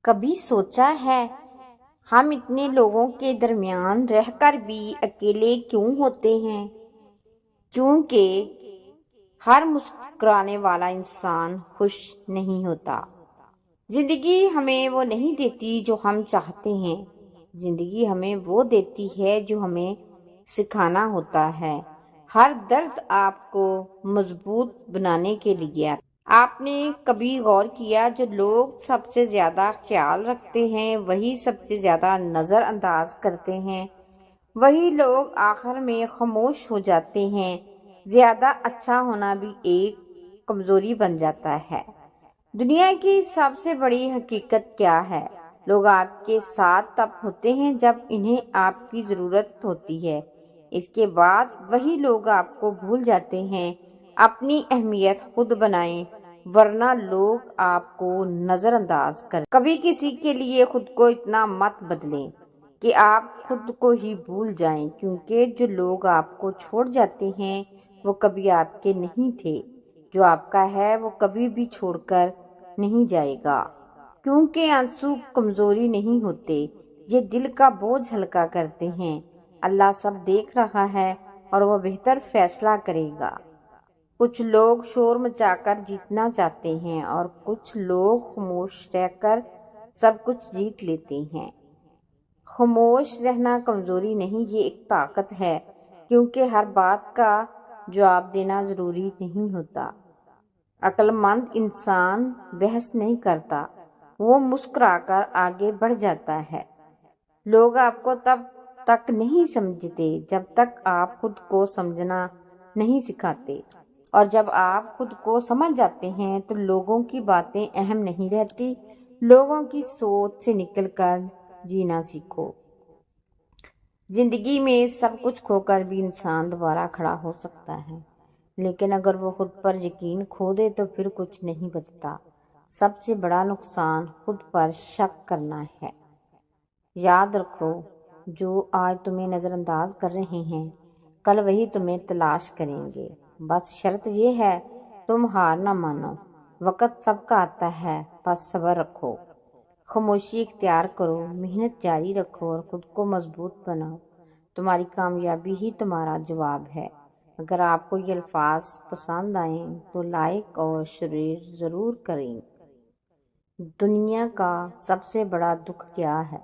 کبھی سوچا ہے ہم اتنے لوگوں کے درمیان رہ کر بھی اکیلے کیوں ہوتے ہیں؟ کیونکہ ہر مسکرانے والا انسان خوش نہیں ہوتا۔ زندگی ہمیں وہ نہیں دیتی جو ہم چاہتے ہیں، زندگی ہمیں وہ دیتی ہے جو ہمیں سکھانا ہوتا ہے۔ ہر درد آپ کو مضبوط بنانے کے لیے آتا ہے۔ آپ نے کبھی غور کیا جو لوگ سب سے زیادہ خیال رکھتے ہیں وہی سب سے زیادہ نظر انداز کرتے ہیں، وہی لوگ آخر میں خاموش ہو جاتے ہیں۔ زیادہ اچھا ہونا بھی ایک کمزوری بن جاتا ہے۔ دنیا کی سب سے بڑی حقیقت کیا ہے؟ لوگ آپ کے ساتھ تب ہوتے ہیں جب انہیں آپ کی ضرورت ہوتی ہے، اس کے بعد وہی لوگ آپ کو بھول جاتے ہیں۔ اپنی اہمیت خود بنائیں ورنہ لوگ آپ کو نظر انداز کریں۔ کبھی کسی کے لیے خود کو اتنا مت بدلیں کہ آپ خود کو ہی بھول جائیں، کیونکہ جو لوگ آپ کو چھوڑ جاتے ہیں وہ کبھی آپ کے نہیں تھے، جو آپ کا ہے وہ کبھی بھی چھوڑ کر نہیں جائے گا۔ کیونکہ آنسو کمزوری نہیں ہوتے، یہ دل کا بوجھ ہلکا کرتے ہیں۔ اللہ سب دیکھ رہا ہے اور وہ بہتر فیصلہ کرے گا۔ کچھ لوگ شور مچا کر جیتنا چاہتے ہیں اور کچھ لوگ خاموش رہ کر سب کچھ جیت لیتے ہیں۔ خاموش رہنا کمزوری نہیں، یہ ایک طاقت ہے، کیونکہ ہر بات کا جواب دینا ضروری نہیں ہوتا۔ عقل مند انسان بحث نہیں کرتا، وہ مسکرا کر آگے بڑھ جاتا ہے۔ لوگ آپ کو تب تک نہیں سمجھتے جب تک آپ خود کو سمجھنا نہیں سکھاتے، اور جب آپ خود کو سمجھ جاتے ہیں تو لوگوں کی باتیں اہم نہیں رہتی۔ لوگوں کی سوچ سے نکل کر جینا سیکھو۔ زندگی میں سب کچھ کھو کر بھی انسان دوبارہ کھڑا ہو سکتا ہے، لیکن اگر وہ خود پر یقین کھو دے تو پھر کچھ نہیں بچتا۔ سب سے بڑا نقصان خود پر شک کرنا ہے۔ یاد رکھو، جو آج تمہیں نظر انداز کر رہے ہیں کل وہی تمہیں تلاش کریں گے۔ بس شرط یہ ہے تم ہار نہ مانو۔ وقت سب کا آتا ہے، بس صبر رکھو، خاموشی اختیار کرو، محنت جاری رکھو اور خود کو مضبوط بناؤ۔ تمہاری کامیابی ہی تمہارا جواب ہے۔ اگر آپ کو یہ الفاظ پسند آئیں تو لائک اور شیئر ضرور کریں۔ دنیا کا سب سے بڑا دکھ کیا ہے؟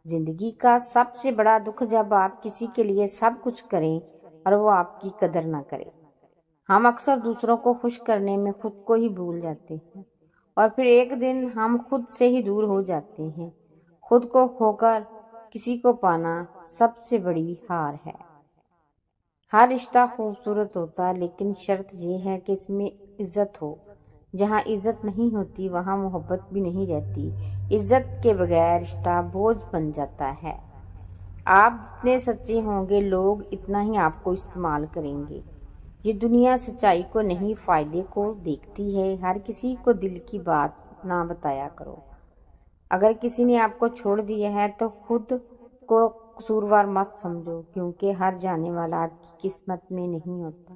زندگی کا سب سے بڑا دکھ جب آپ کسی کے لیے سب کچھ کریں اور وہ آپ کی قدر نہ کرے۔ ہم اکثر دوسروں کو خوش کرنے میں خود کو ہی بھول جاتے ہیں، اور پھر ایک دن ہم خود سے ہی دور ہو جاتے ہیں۔ خود کو کھو کر کسی کو پانا سب سے بڑی ہار ہے۔ ہر رشتہ خوبصورت ہوتا ہے، لیکن شرط یہ ہے کہ اس میں عزت ہو۔ جہاں عزت نہیں ہوتی وہاں محبت بھی نہیں رہتی۔ عزت کے بغیر رشتہ بوجھ بن جاتا ہے۔ آپ جتنے سچے ہوں گے لوگ اتنا ہی آپ کو استعمال کریں گے۔ یہ دنیا سچائی کو نہیں فائدے کو دیکھتی ہے۔ ہر کسی کو دل کی بات نہ بتایا کرو۔ اگر کسی نے آپ کو چھوڑ دیا ہے تو خود کو قصوروار مت سمجھو، کیونکہ ہر جانے والا آپ کی قسمت میں نہیں ہوتا۔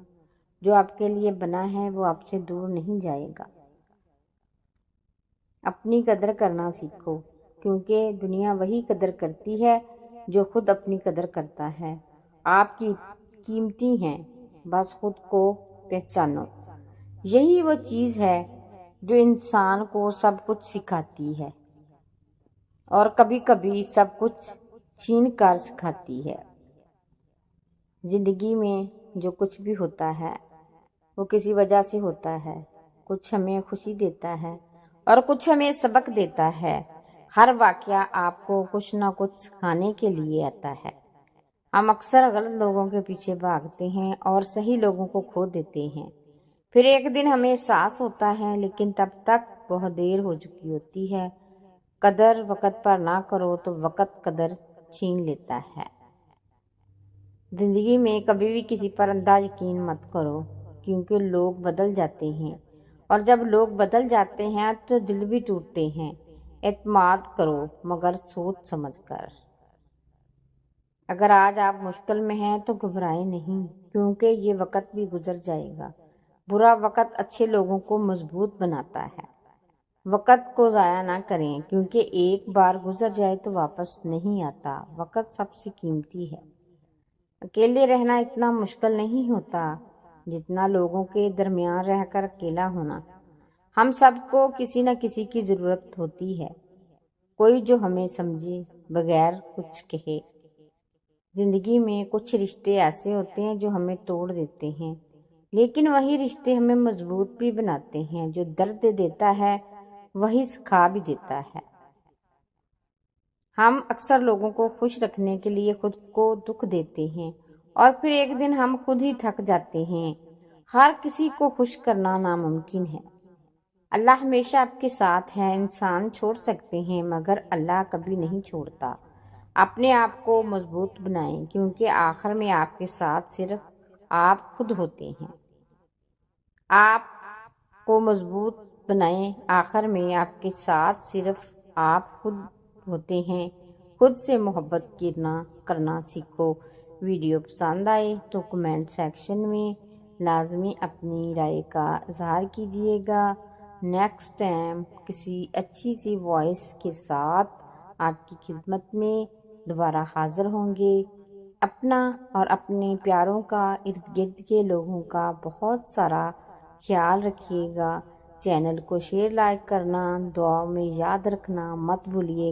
جو آپ کے لیے بنا ہے وہ آپ سے دور نہیں جائے گا۔ اپنی قدر کرنا سیکھو، کیونکہ دنیا وہی قدر کرتی ہے جو خود اپنی قدر کرتا ہے۔ آپ کی قیمتی ہیں، بس خود کو پہچانو۔ یہی وہ چیز ہے جو انسان کو سب کچھ سکھاتی ہے اور کبھی کبھی سب کچھ چھین کر سکھاتی ہے۔ زندگی میں جو کچھ بھی ہوتا ہے وہ کسی وجہ سے ہوتا ہے۔ کچھ ہمیں خوشی دیتا ہے اور کچھ ہمیں سبق دیتا ہے۔ ہر واقعہ آپ کو کچھ نہ کچھ سکھانے کے لیے آتا ہے۔ ہم اکثر غلط لوگوں کے پیچھے بھاگتے ہیں اور صحیح لوگوں کو کھو دیتے ہیں۔ پھر ایک دن ہمیں احساس ہوتا ہے، لیکن تب تک بہت دیر ہو چکی ہوتی ہے۔ قدر وقت پر نہ کرو تو وقت قدر چھین لیتا ہے۔ زندگی میں کبھی بھی کسی پر اندھا یقین مت کرو، کیونکہ لوگ بدل جاتے ہیں، اور جب لوگ بدل جاتے ہیں تو دل بھی ٹوٹتے ہیں۔ اعتماد کرو مگر سوچ سمجھ کر۔ اگر آج آپ مشکل میں ہیں تو گھبرائیں نہیں، کیونکہ یہ وقت بھی گزر جائے گا۔ برا وقت اچھے لوگوں کو مضبوط بناتا ہے۔ وقت کو ضائع نہ کریں کیونکہ ایک بار گزر جائے تو واپس نہیں آتا۔ وقت سب سے قیمتی ہے۔ اکیلے رہنا اتنا مشکل نہیں ہوتا جتنا لوگوں کے درمیان رہ کر اکیلا ہونا۔ ہم سب کو کسی نہ کسی کی ضرورت ہوتی ہے، کوئی جو ہمیں سمجھے بغیر کچھ کہے۔ زندگی میں کچھ رشتے ایسے ہوتے ہیں جو ہمیں توڑ دیتے ہیں، لیکن وہی رشتے ہمیں مضبوط بھی بناتے ہیں۔ جو درد دیتا ہے وہی سکھا بھی دیتا ہے۔ ہم اکثر لوگوں کو خوش رکھنے کے لیے خود کو دکھ دیتے ہیں اور پھر ایک دن ہم خود ہی تھک جاتے ہیں۔ ہر کسی کو خوش کرنا ناممکن ہے۔ اللہ ہمیشہ آپ کے ساتھ ہے۔ انسان چھوڑ سکتے ہیں مگر اللہ کبھی نہیں چھوڑتا۔ اپنے آپ کو مضبوط بنائیں کیونکہ آخر میں آپ کے ساتھ صرف آپ خود ہوتے ہیں۔ آپ کو مضبوط بنائیں، آخر میں آپ کے ساتھ صرف آپ خود ہوتے ہیں۔ خود سے محبت کرنا سیکھو۔ ویڈیو پسند آئے تو کمنٹ سیکشن میں لازمی اپنی رائے کا اظہار کیجیے گا۔ نیکسٹ ٹائم کسی اچھی سی وائس کے ساتھ آپ کی خدمت میں دوبارہ حاضر ہوں گے۔ اپنا اور اپنے پیاروں کا، ارد گرد کے لوگوں کا بہت سارا خیال رکھیے گا۔ چینل کو شیئر لائک کرنا، دعاؤں میں یاد رکھنا مت بھولیے۔